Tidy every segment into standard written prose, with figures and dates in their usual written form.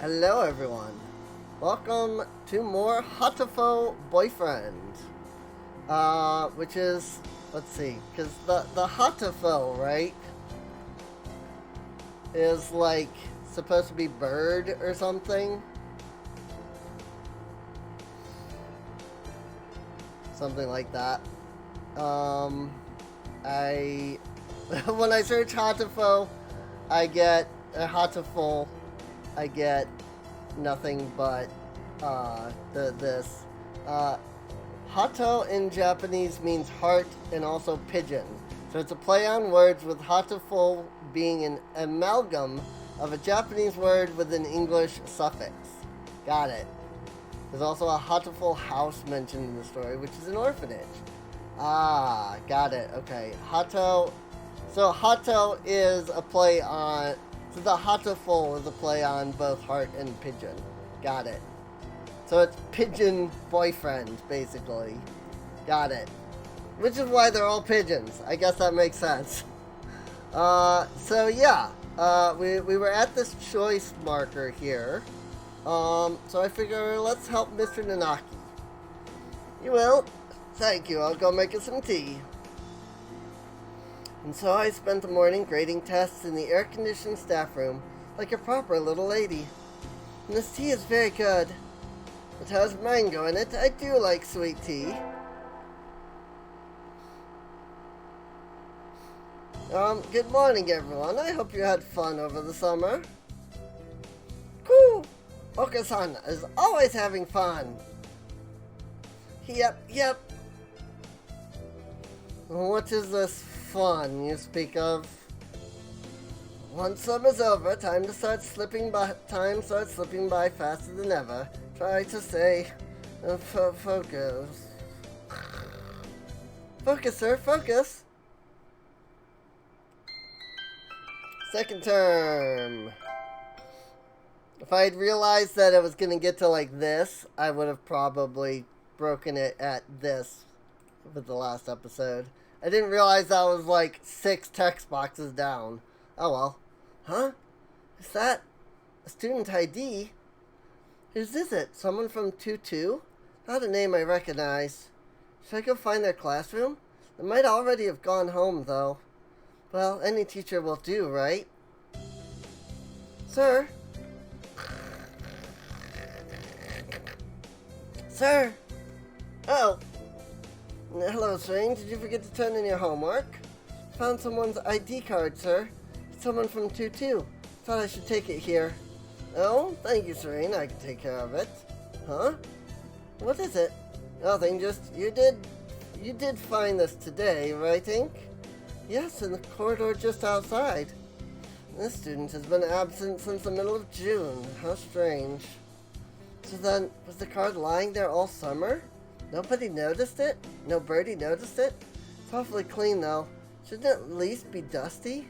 Hello, everyone. Welcome to more Hatoful Boyfriend. Which is, let's see, because the Hatoful, right, is like supposed to be bird or something. Something like that. Um, I, when I search Hatoful, I get a Hatoful, I get nothing but this. Uh, Hato in Japanese means heart and also pigeon. So it's a play on words with hatoful being an amalgam of a Japanese word with an English suffix. Got it. There's also a hatoful house mentioned in the story, which is an orphanage. Ah, got it. Okay. Hato. So Hato is a play on. So the hatoful is a play on both heart and pigeon. Got it. So it's pigeon boyfriend, basically. Got it. Which is why they're all pigeons. I guess that makes sense. So yeah. We were at this choice marker here. So I figure let's help Mr. Nanaki. You will? Thank you. I'll go make us some tea. And so I spent the morning grading tests in the air-conditioned staff room like a proper little lady. And this tea is very good. It has mango in it. I do like sweet tea. Good morning, everyone. I hope you had fun over the summer. Cool. Okasan is always having fun. Yep. What is this fun you speak of? Once summer's over, time starts slipping by faster than ever. Try to stay focus. Focus, sir, focus. Second term. If I'd realized that it was going to get to like this, I would have probably broken it at this for the last episode. I didn't realize that was like 6 text boxes down. Oh well. Huh? Is that a student ID? Whose is it? Someone from 2-2? Not a name I recognize. Should I go find their classroom? They might already have gone home, though. Well, any teacher will do, right? Sir? Sir? Oh. Hello, Swing. Did you forget to turn in your homework? Found someone's ID card, sir. It's someone from 2-2. Thought I should take it here. Oh, thank you, Serene. I can take care of it. Huh? What is it? Nothing, just you did find this today, right, Ink? Yes, in the corridor just outside. This student has been absent since the middle of June. How strange. So then, was the card lying there all summer? Nobody noticed it? No birdie noticed it? It's awfully clean, though. Shouldn't it at least be dusty?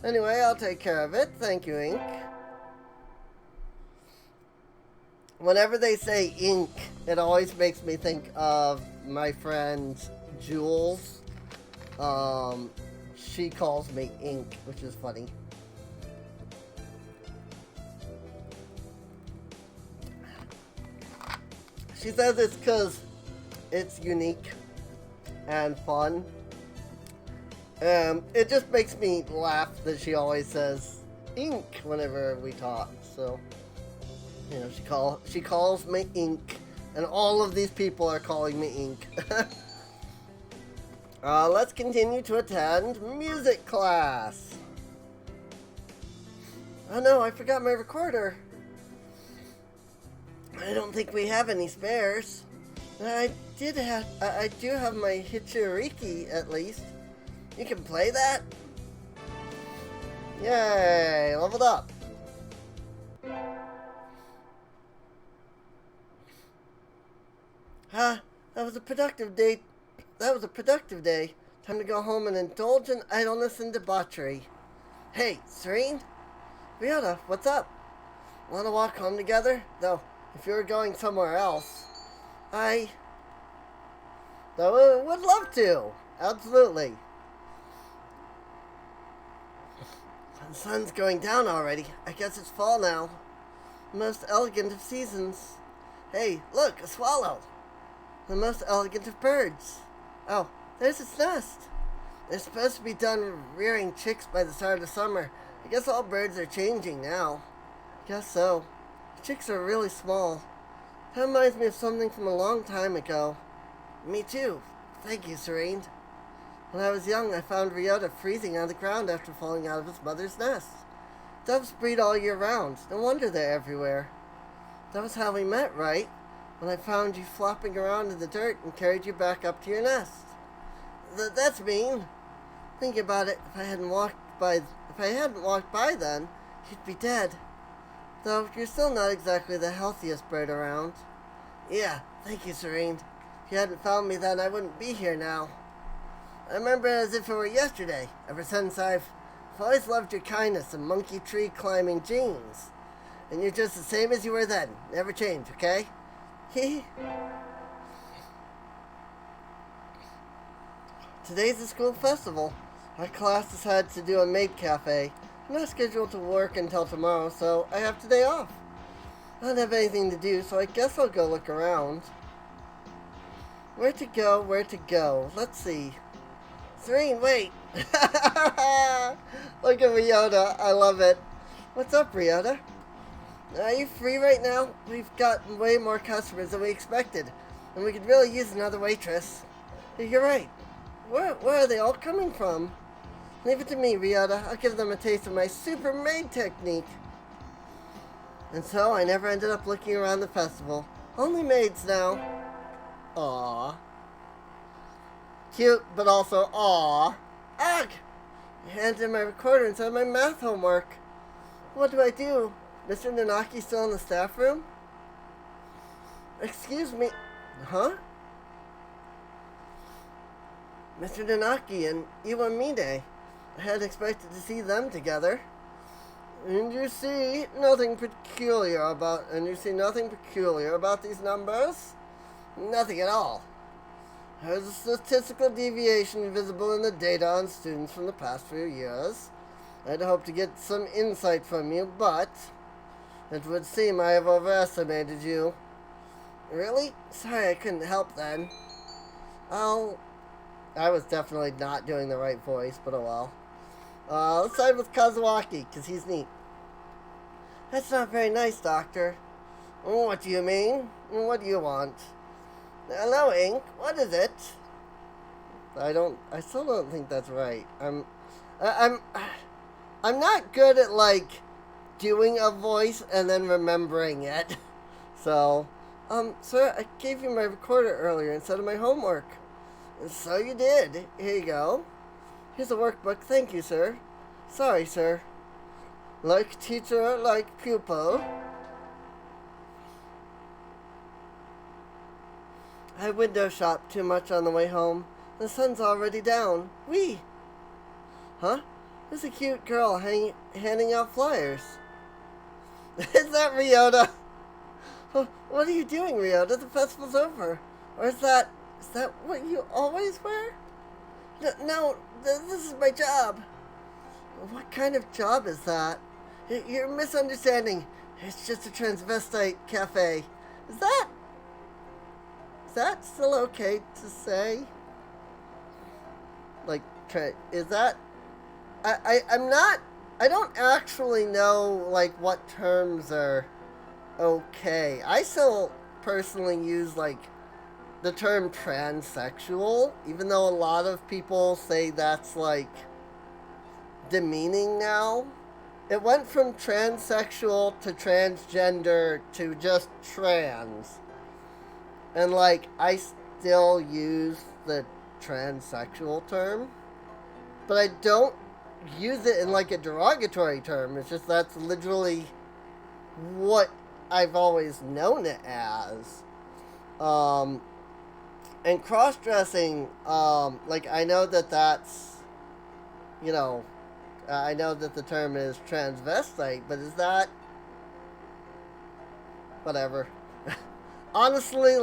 Anyway, I'll take care of it. Thank you, Ink. Whenever they say ink, it always makes me think of my friend Jules. She calls me Ink, which is funny. She says it's because it's unique and fun. It just makes me laugh that she always says ink whenever we talk. So, you know, she calls me Ink, and all of these people are calling me Ink. Let's continue to attend music class. Oh no, I forgot my recorder. I don't think we have any spares. I do have my Hichiriki at least. You can play that? Yay, leveled up. That was a productive day. Time to go home and indulge in idleness and debauchery. Hey, Serene? Ryota, what's up? Want to walk home together? Though, if you were going somewhere else, I would love to. Absolutely. The sun's going down already. I guess it's fall now. The most elegant of seasons. Hey, look, a swallow. The most elegant of birds. Oh, there's its nest. They're supposed to be done rearing chicks by the start of summer. I guess all birds are changing now. Guess so. The chicks are really small. That reminds me of something from a long time ago. Me too. Thank you, Serene. When I was young, I found Ryota freezing on the ground after falling out of his mother's nest. Doves breed all year round. No wonder they're everywhere. That was how we met, right? When I found you flopping around in the dirt and carried you back up to your nest. That's mean. Think about it. If I hadn't walked by then, you'd be dead. Though you're still not exactly the healthiest bird around. Yeah, thank you, Serene. If you hadn't found me then, I wouldn't be here now. I remember it as if it were yesterday. Ever since I've always loved your kindness and monkey tree climbing genes. And you're just the same as you were then. Never change, okay? Today's the school festival. Our class decided to do a maid cafe. I'm not scheduled to work until tomorrow, so I have today off. I don't have anything to do, so I guess I'll go look around. Where to go? Let's see. Serene, wait! Look at Ryota. I love it. What's up, Ryota? Are you free right now? We've got way more customers than we expected, and we could really use another waitress. You're right. Where are they all coming from? Leave it to me, Ryota. I'll give them a taste of my super maid technique. And so I never ended up looking around the festival. Only maids now. Aww. Cute, but also aww. Ugh! I handed in my recorder and said my math homework. What do? Mr. Nanaki still in the staff room? Excuse me. Huh? Mr. Nanaki and Iwamine. I had expected to see them together. And you see nothing peculiar about these numbers? Nothing at all. There's a statistical deviation visible in the data on students from the past few years. I'd hoped to get some insight from you, but it would seem I have overestimated you. Really? Sorry, I couldn't help then. I was definitely not doing the right voice, but oh well. Let's side with Kazuaki, because he's neat. That's not very nice, Doctor. What do you mean? What do you want? Hello, Ink. What is it? I still don't think that's right. I'm not good at, doing a voice and then remembering it. So, sir, I gave you my recorder earlier instead of my homework. So you did. Here you go. Here's a workbook. Thank you, sir. Sorry, sir. Like teacher, like pupil. I window shopped too much on the way home. The sun's already down. Whee! Huh? There's a cute girl handing out flyers. Is that Ryota? What are you doing, Ryota? The festival's over. Or is that what you always wear? No, this is my job. What kind of job is that? You're misunderstanding. It's just a transvestite cafe. Is that still okay to say? Is that... I don't actually know, what terms are okay. I still personally use, the term transsexual, even though a lot of people say that's, demeaning now. It went from transsexual to transgender to just trans. And, I still use the transsexual term, but I don't use it in, a derogatory term. It's just that's literally what I've always known it as. And cross-dressing, I know that's, I know that the term is transvestite, but is that... Whatever. Honestly,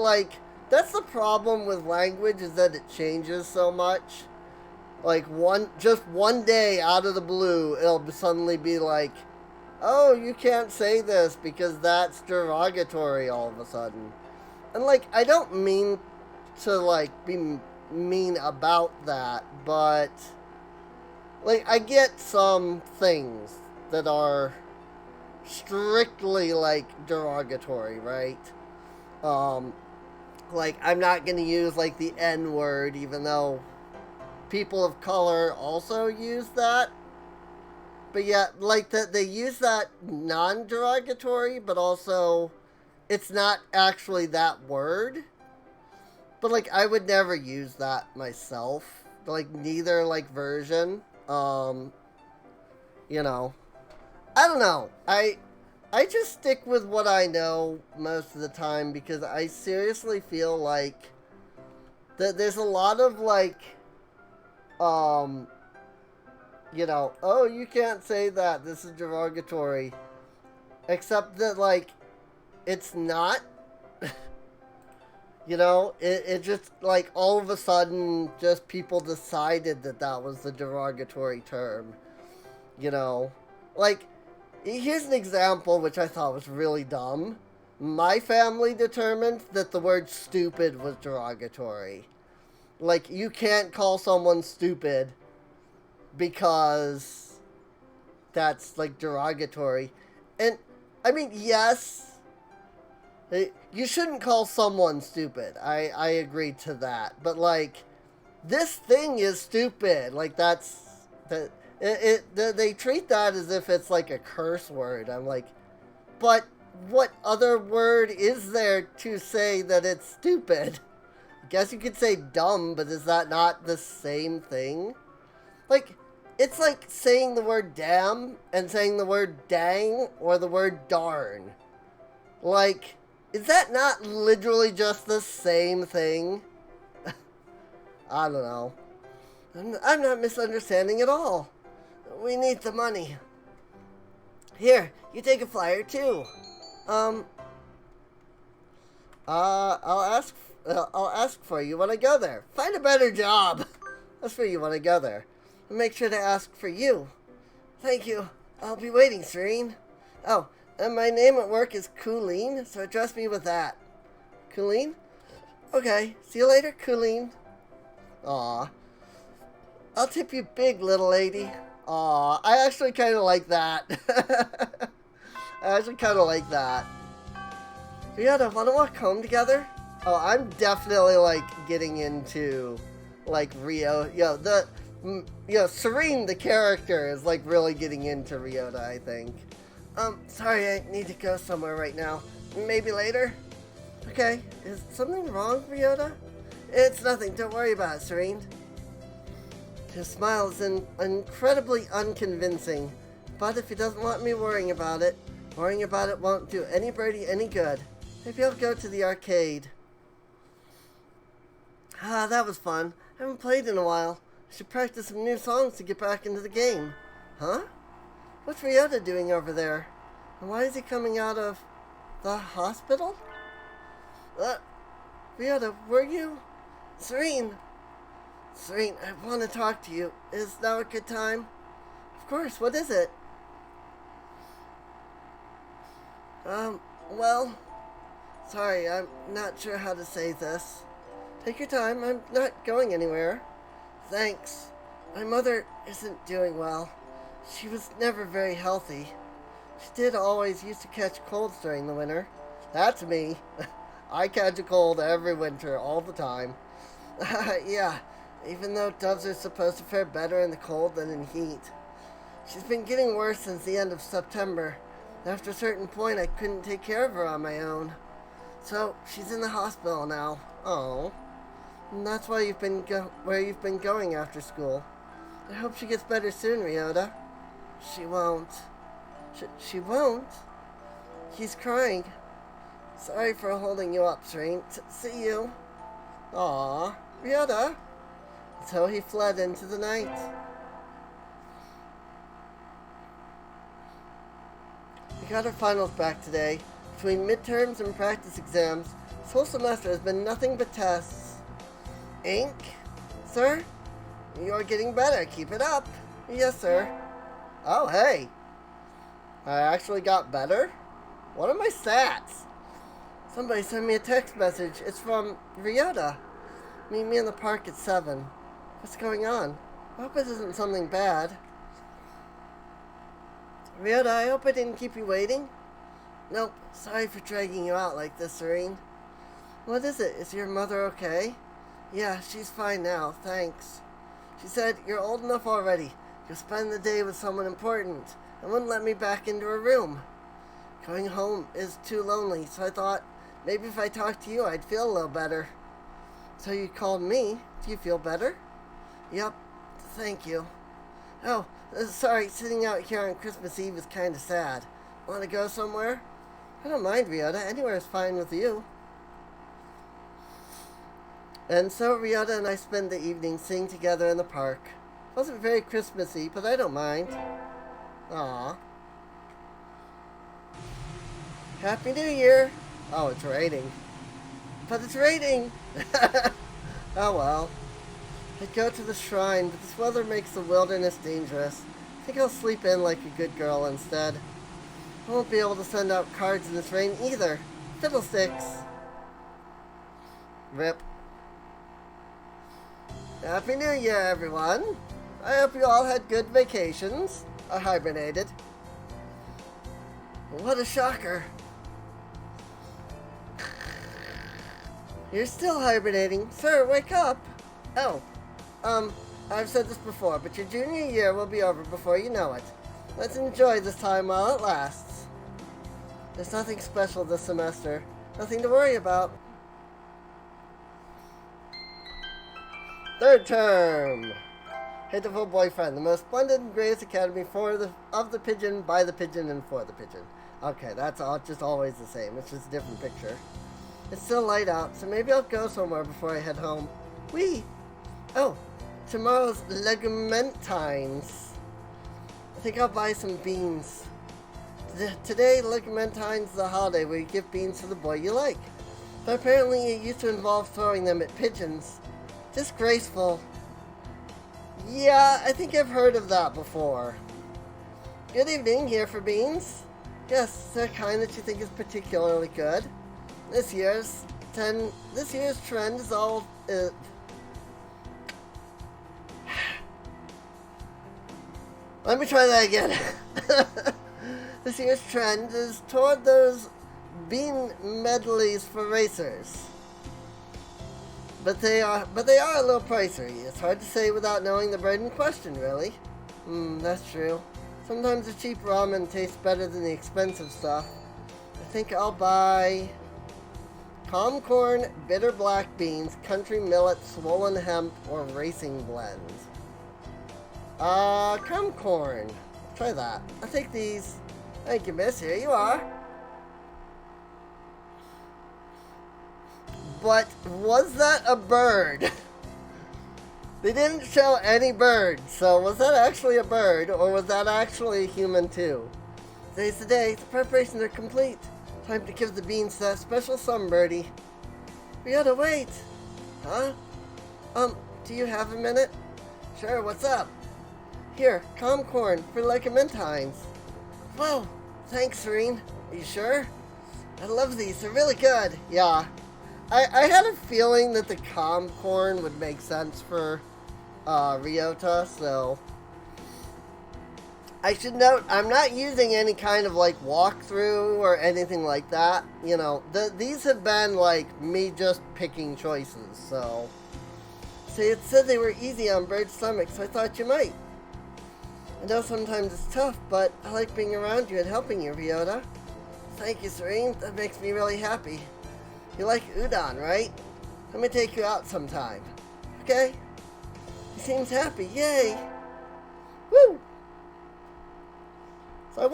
that's the problem with language, is that it changes so much. Just one day out of the blue, it'll suddenly be oh, you can't say this because that's derogatory all of a sudden. And, like, I don't mean to, like, be mean about that, but, like, I get some things that are strictly, like, derogatory, right? Um, like, I'm not gonna use, like, the N word, even though people of color also use that. But yeah, like, they use that non derogatory, but also it's not actually that word. But, like, I would never use that myself. Like, neither, like, version. Um, you know. I don't know. I just stick with what I know most of the time because I seriously feel like that there's a lot of, like, um, oh, you can't say that. This is derogatory. Except that, like, it's not. It just, like, all of a sudden, just people decided that that was the derogatory term. You know? Like, here's an example which I thought was really dumb. My family determined that the word stupid was derogatory. Like, you can't call someone stupid because that's, like, derogatory. And, I mean, yes, you shouldn't call someone stupid. I agree to that. But, like, this thing is stupid. Like, that's... they treat that as if it's, like, a curse word. I'm like, but what other word is there to say that it's stupid? I guess you could say dumb, but is that not the same thing? Like, it's like saying the word damn and saying the word dang or the word darn. Like, is that not literally just the same thing? I don't know. I'm not misunderstanding at all. We need the money. Here, you take a flyer too. I'll ask for you when I go there. Find a better job. That's for you when I go there. Make sure to ask for you. Thank you. I'll be waiting, Serene. Oh, and my name at work is Colleen, so address me with that. Colleen? Okay, see you later, Colleen. Aw. I'll tip you big, little lady. Aw, I actually kind of like that. I actually kind of like that. Rihanna, wanna walk home together? Oh, I'm definitely, like, getting into, like, Rio. Serene, the character, is, like, really getting into Ryota, I think. Sorry, I need to go somewhere right now. Maybe later? Okay, is something wrong, Ryota? It's nothing, don't worry about it, Serene. His smile is incredibly unconvincing, but if he doesn't want me worrying about it won't do anybody any good. Maybe I'll go to the arcade. Ah, that was fun. I haven't played in a while. I should practice some new songs to get back into the game. Huh? What's Ryota doing over there? And why is he coming out of the hospital? Ryota, were you? Serene, I want to talk to you. Is now a good time? Of course, what is it? Well, sorry, I'm not sure how to say this. Take your time, I'm not going anywhere. Thanks. My mother isn't doing well. She was never very healthy. She did always used to catch colds during the winter. That's me. I catch a cold every winter, all the time. Yeah, even though doves are supposed to fare better in the cold than in heat. She's been getting worse since the end of September. After a certain point, I couldn't take care of her on my own. So, she's in the hospital now. Oh. And that's why where you've been going after school. I hope she gets better soon, Ryota. She won't. She won't? He's crying. Sorry for holding you up, Serene. See you. Aww. Ryota. So he fled into the night. We got our finals back today. Between midterms and practice exams, this whole semester has been nothing but tests. Ink? Sir? You're getting better. Keep it up. Yes, sir. Oh, hey. I actually got better? What are my stats? Somebody sent me a text message. It's from Ryota. Meet me in the park at 7. What's going on? I hope it isn't something bad. Ryota, I hope I didn't keep you waiting. Nope. Sorry for dragging you out like this, Serene. What is it? Is your mother okay? Yeah, she's fine now. Thanks. She said, you're old enough already. You'll spend the day with someone important and wouldn't let me back into her room. Going home is too lonely, so I thought maybe if I talked to you, I'd feel a little better. So you called me. Do you feel better? Yep. Thank you. Oh, sorry, sitting out here on Christmas Eve is kind of sad. Want to go somewhere? I don't mind, Ryota. Anywhere is fine with you. And so Ryota and I spent the evening sitting together in the park. Wasn't very Christmassy, but I don't mind. Aww. Happy New Year! Oh, it's raining. But it's raining! Oh well. I'd go to the shrine, but this weather makes the wilderness dangerous. I think I'll sleep in like a good girl instead. I won't be able to send out cards in this rain either. Fiddlesticks! Rip. Happy New Year, everyone! I hope you all had good vacations. Or hibernated. What a shocker. You're still hibernating. Sir, wake up! Oh, I've said this before, but your junior year will be over before you know it. Let's enjoy this time while it lasts. There's nothing special this semester. Nothing to worry about. Third term! Hatoful boyfriend, the most splendid and greatest academy of the pigeon, by the pigeon, and for the pigeon. Okay, that's all, just always the same. It's just a different picture. It's still light out, so maybe I'll go somewhere before I head home. Whee! Oh, tomorrow's Legumentines. I think I'll buy some beans. Today, Legumentines is a holiday where you give beans to the boy you like. But apparently it used to involve throwing them at pigeons. Disgraceful. Yeah, I think I've heard of that before. Good evening, here for beans? Yes, the kind that you think is particularly good. This year's trend is all... Let me try that again. This year's trend is toward those bean medleys for racers. But they are a little pricey. It's hard to say without knowing the bread in question, really. That's true. Sometimes the cheap ramen tastes better than the expensive stuff. I think I'll buy calm corn, bitter black beans, country millet, swollen hemp, or racing blends. Calm corn. Try that. I'll take these. Thank you, miss. Here you are. But was that a bird? They didn't show any bird, so was that actually a bird, or was that actually a human too? Today's the day. The preparations are complete. Time to give the beans to that special sunbirdie. We gotta wait. Huh? Do you have a minute? Sure, what's up? Here, calm corn for Legumentines. Whoa, thanks, Serene. Are you sure? I love these. They're really good. Yeah. I had a feeling that the calm corn would make sense for Ryota, so I should note I'm not using any kind of like walkthrough or anything like that. You know, these have been like me just picking choices. So it said they were easy on bird stomachs, so I thought you might. I know sometimes it's tough, but I like being around you and helping you, Ryota. Thank you, Serene. That makes me really happy. You like udon, right? Let me take you out sometime. Okay? He seems happy. Yay! Woo! So I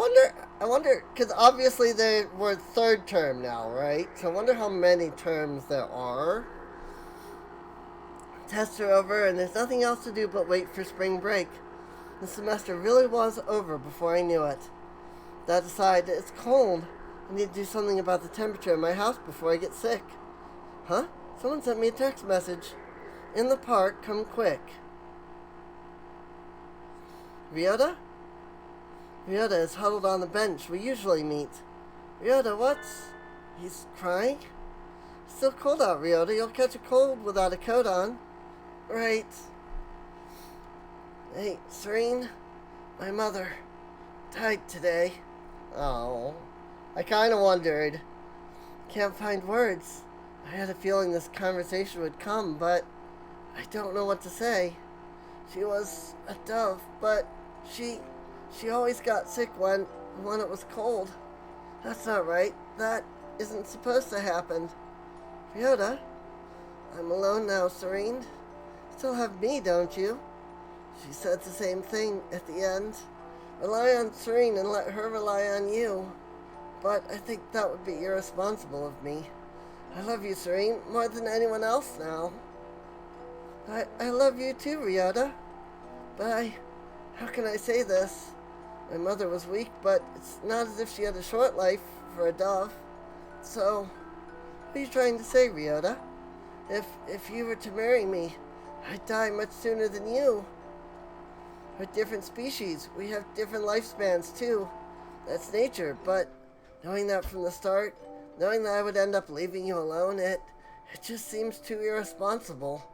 wonder, because obviously we're third term now, right? So I wonder how many terms there are. Tests are over, and there's nothing else to do but wait for spring break. The semester really was over before I knew it. That aside, it's cold. I need to do something about the temperature in my house before I get sick. Huh? Someone sent me a text message. In the park, come quick. Ryota? Ryota is huddled on the bench we usually meet. Ryota, what's... He's crying? It's still cold out, Ryota. You'll catch a cold without a coat on. Right. Hey, Serene, my mother died today. Oh, I kinda wondered. Can't find words. I had a feeling this conversation would come, but I don't know what to say. She was a dove, but she always got sick when it was cold. That's not right. That isn't supposed to happen. Ryota, I'm alone now, Serene. Still have me, don't you? She said the same thing at the end. Rely on Serene and let her rely on you. But I think that would be irresponsible of me. I love you, Serene, more than anyone else now. I love you too, Ryota. But how can I say this? My mother was weak, but it's not as if she had a short life for a dove. So, what are you trying to say, Ryota? If you were to marry me, I'd die much sooner than you. We're different species. We have different lifespans, too. That's nature, but knowing that from the start, knowing that I would end up leaving you alone, it just seems too irresponsible.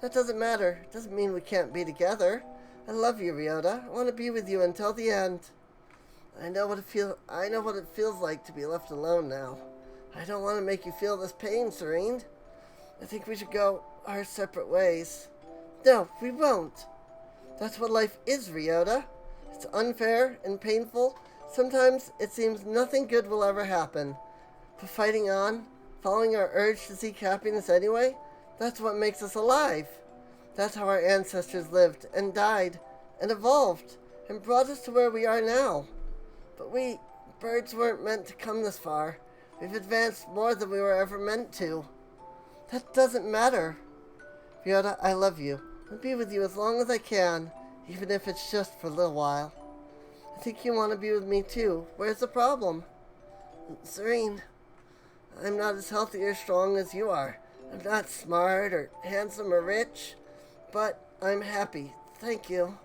That doesn't matter. It doesn't mean we can't be together. I love you, Ryota. I want to be with you until the end. I know what it feels like to be left alone now. I don't want to make you feel this pain, Serene. I think we should go our separate ways. No, we won't. That's what life is, Ryota. It's unfair and painful. Sometimes it seems nothing good will ever happen. But fighting on, following our urge to seek happiness anyway, that's what makes us alive. That's how our ancestors lived and died and evolved and brought us to where we are now. But we, birds, weren't meant to come this far. We've advanced more than we were ever meant to. That doesn't matter. Ryota, I love you. I'll be with you as long as I can, even if it's just for a little while. I think you want to be with me too. Where's the problem? Serene, I'm not as healthy or strong as you are. I'm not smart or handsome or rich, but I'm happy. Thank you.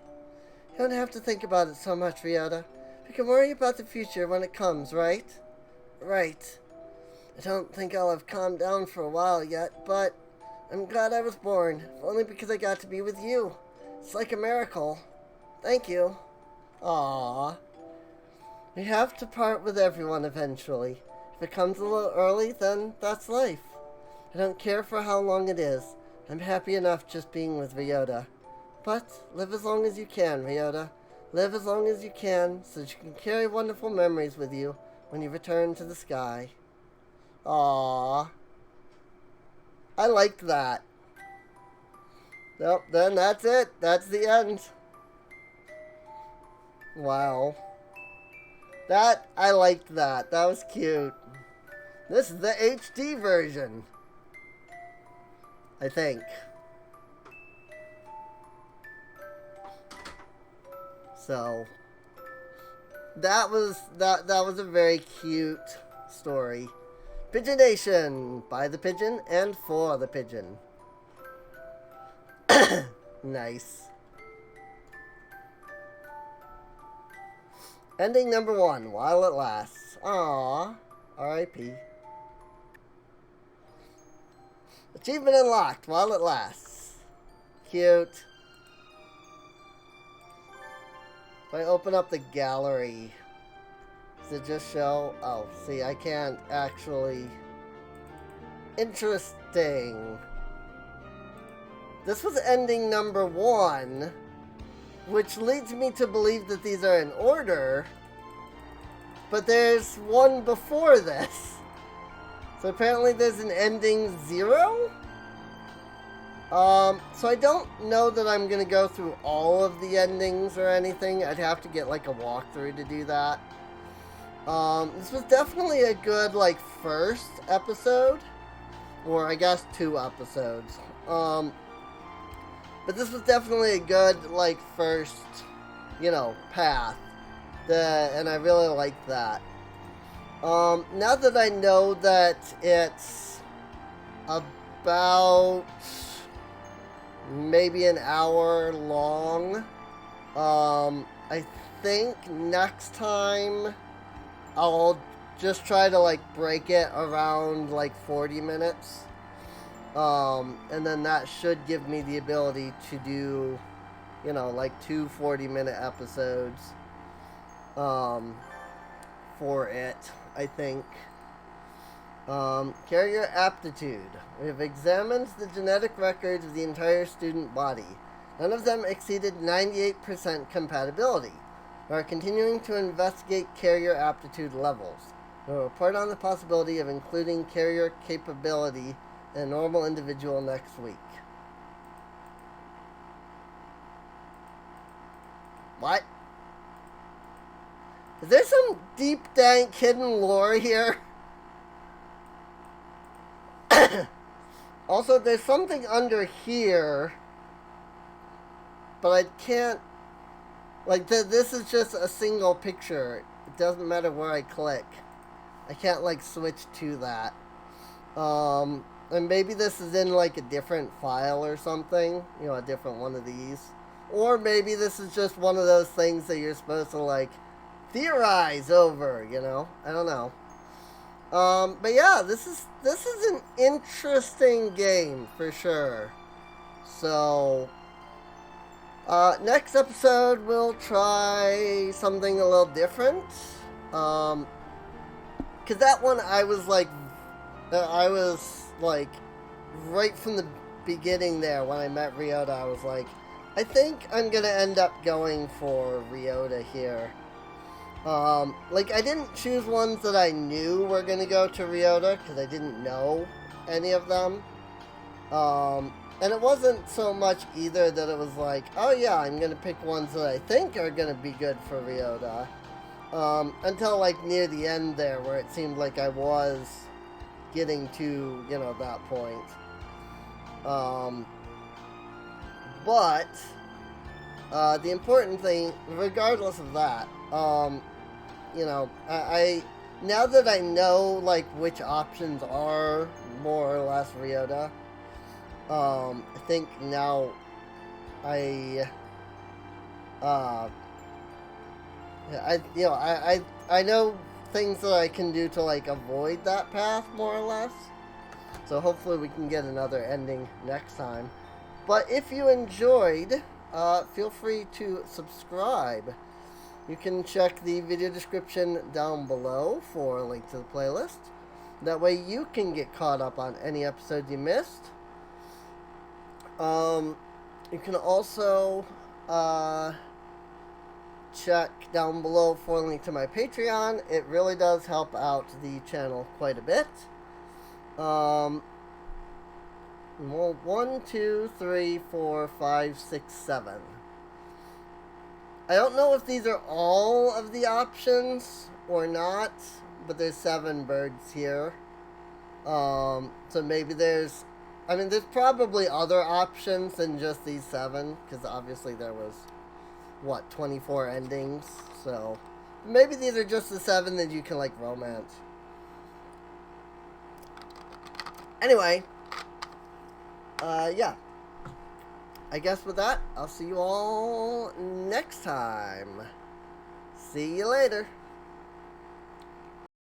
You don't have to think about it so much, Ryota. We can worry about the future when it comes, right? Right. I don't think I'll have calmed down for a while yet, but I'm glad I was born, if only because I got to be with you. It's like a miracle. Thank you. Aww. We have to part with everyone eventually. If it comes a little early, then that's life. I don't care for how long it is. I'm happy enough just being with Ryota. But live as long as you can, Ryota. Live as long as you can so that you can carry wonderful memories with you when you return to the sky. Aww. I liked that. Nope, then that's it. That's the end. Wow. I liked that. That was cute. This is the HD version. I think. So that was a very cute story. Pigeon Nation, by the pigeon and for the pigeon. Nice. Ending number 1, While It Lasts. Aww. R.I.P. Achievement unlocked, While It Lasts. Cute. If I open up the gallery, does it just show? Oh, see, I can't actually. Interesting. This was ending number 1, which leads me to believe that these are in order, but there's one before this. So apparently there's an ending 0? So I don't know that I'm going to go through all of the endings or anything. I'd have to get like a walkthrough to do that. This was definitely a good, like, first episode. Or I guess 2 episodes. But this was definitely a good, like, first, path. And I really liked that. Now that I know that it's about maybe an hour long, I think next time I'll just try to like break it around like 40 minutes. And then that should give me the ability to do, you know, like 2 40-minute episodes for it, I think. Carrier aptitude. We have examined the genetic records of the entire student body. None of them exceeded 98% compatibility. We are continuing to investigate carrier aptitude levels. We will report on the possibility of including carrier capability in a normal individual next week. What? Is there some deep, dank, hidden lore here? Also, there's something under here, but I can't, like, this is just a single picture. It doesn't matter where I click. I can't, like, switch to that. And maybe this is in, like, a different file or something. You know, a different one of these. Or maybe this is just one of those things that you're supposed to, like, theorize over, you know? I don't know. But yeah, this is an interesting game for sure. So, next episode we'll try something a little different. Cause that one I was like right from the beginning there when I met Ryota, I was like, I think I'm gonna end up going for Ryota here. Like, I didn't choose ones that I knew were gonna go to Ryota, because I didn't know any of them. And it wasn't so much either that it was like, oh yeah, I'm gonna pick ones that I think are gonna be good for Ryota. Until, like, near the end there, where it seemed like I was getting to, you know, that point. But, the important thing, regardless of that, you know, I now that I know, like, which options are more or less Ryota, I think now I know things that I can do to, like, avoid that path, more or less. So hopefully we can get another ending next time. But if you enjoyed, feel free to subscribe. You can check the video description down below for a link to the playlist. That way you can get caught up on any episode you missed. You can also check down below for a link to my Patreon. It really does help out the channel quite a bit. Well, 1, 2, 3, 4, 5, 6, 7. I don't know if these are all of the options or not, but there's 7 birds here. So maybe there's probably other options than just these 7, because obviously there was, 24 endings, so maybe these are just the 7 that you can, like, romance. Anyway, yeah. I guess with that, I'll see you all next time. See you later.